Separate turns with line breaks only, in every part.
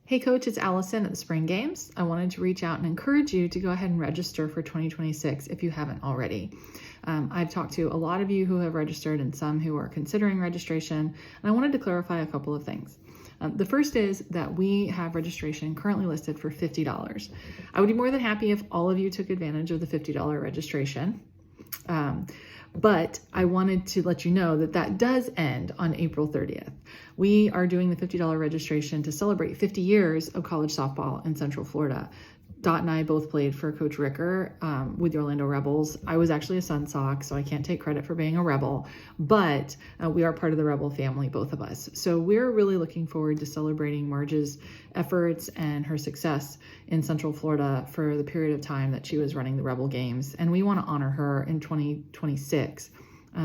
Hey Coach, it's Allison at the Spring Games. I wanted to reach out and encourage you to go ahead and register for 2026 if you haven't already. I've talked to a lot of you who have registered and some who are considering registration, and I wanted to clarify a couple of things. The first is that we have registration currently listed for $50. I would be more than happy if all of you took advantage of the $50 registration. But I wanted to let you know that that does end on April 30th. We are doing the $50 registration to celebrate 50 years of college softball in Central Florida. Dot and I both played for Coach Ricker with the Orlando Rebels. I was actually a Sun Sox, so I can't take credit for being a Rebel, but we are part of the Rebel family, both of us. So we're really looking forward to celebrating Marge's efforts and her success in Central Florida for the period of time that she was running the Rebel Games. And we want to honor her in 2026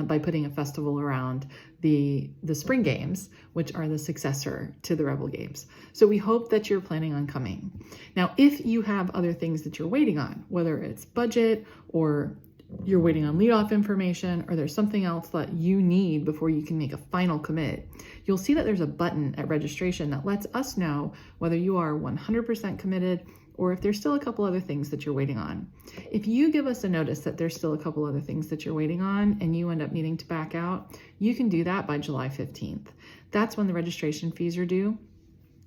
by putting a festival around the Spring Games, which are the successor to the Rebel Games. So we hope that you're planning on coming. Now, if you have other things that you're waiting on, whether it's budget or you're waiting on leadoff information, or there's something else that you need before you can make a final commit, you'll see that there's a button at registration that lets us know whether you are 100% committed or if there's still a couple other things that you're waiting on. If you give us a notice that there's still a couple other things that you're waiting on and you end up needing to back out, you can do that by July 15th. That's when the registration fees are due,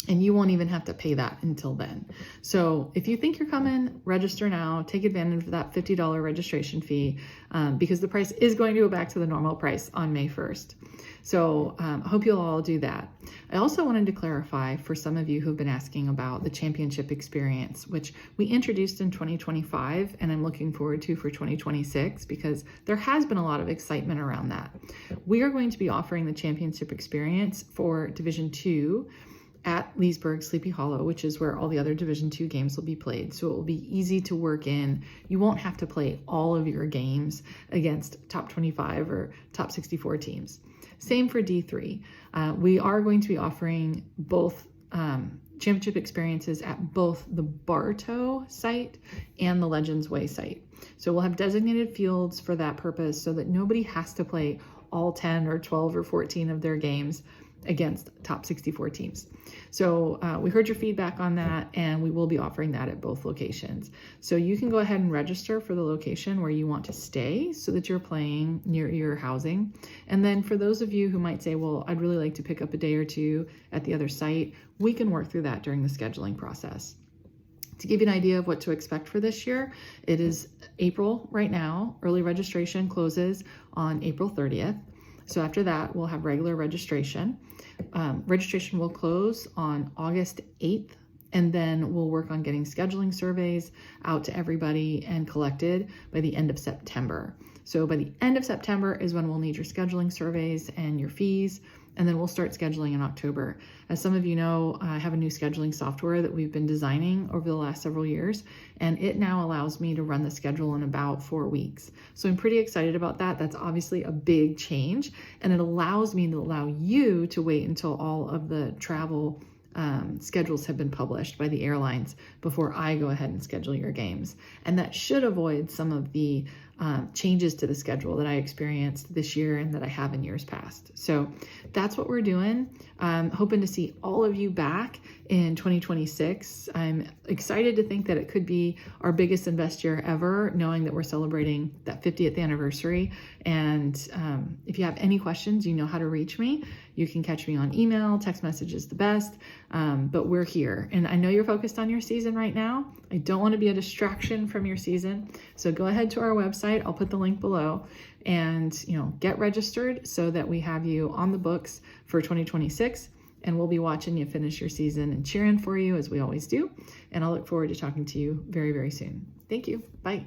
and you won't even have to pay that until then. So if you think you're coming, register now, take advantage of that $50 registration fee because the price is going to go back to the normal price on May 1st. So I hope you'll all do that. I also wanted to clarify for some of you who've been asking about the championship experience, which we introduced in 2025 and I'm looking forward to for 2026 because there has been a lot of excitement around that. We are going to be offering the championship experience for Division II at Leesburg Sleepy Hollow, which is where all the other Division II games will be played. So it will be easy to work in. You won't have to play all of your games against top 25 or top 64 teams. Same for D3. We are going to be offering both championship experiences at both the Bartow site and the Legends Way site. So we'll have designated fields for that purpose so that nobody has to play all 10 or 12 or 14 of their games against top 64 teams. So we heard your feedback on that, and we will be offering that at both locations. So you can go ahead and register for the location where you want to stay so that you're playing near your housing. And then for those of you who might say, well, I'd really like to pick up a day or two at the other site, we can work through that during the scheduling process. To give you an idea of what to expect for this year, it is April right now. Early registration closes on April 30th. So after that, we'll have regular registration. Registration will close on August 8th, and then we'll work on getting scheduling surveys out to everybody and collected by the end of September. So by the end of September is when we'll need your scheduling surveys and your fees, and then we'll start scheduling in October. As some of you know, I have a new scheduling software that we've been designing over the last several years, and it now allows me to run the schedule in about 4 weeks. So I'm pretty excited about that. That's obviously a big change, and it allows me to allow you to wait until all of the travel schedules have been published by the airlines before I go ahead and schedule your games. And that should avoid some of the changes to the schedule that I experienced this year and that I have in years past. So that's what we're doing. Hoping to see all of you back in 2026. I'm excited to think that it could be our biggest invest year ever, knowing that we're celebrating that 50th anniversary. And if you have any questions, you know how to reach me. You can catch me on email, text message is the best, but we're here. And I know you're focused on your season right now. I don't want to be a distraction from your season. So go ahead to our website. I'll put the link below and, get registered so that we have you on the books for 2026. And we'll be watching you finish your season and cheering for you as we always do. And I'll look forward to talking to you very, very soon. Thank you. Bye.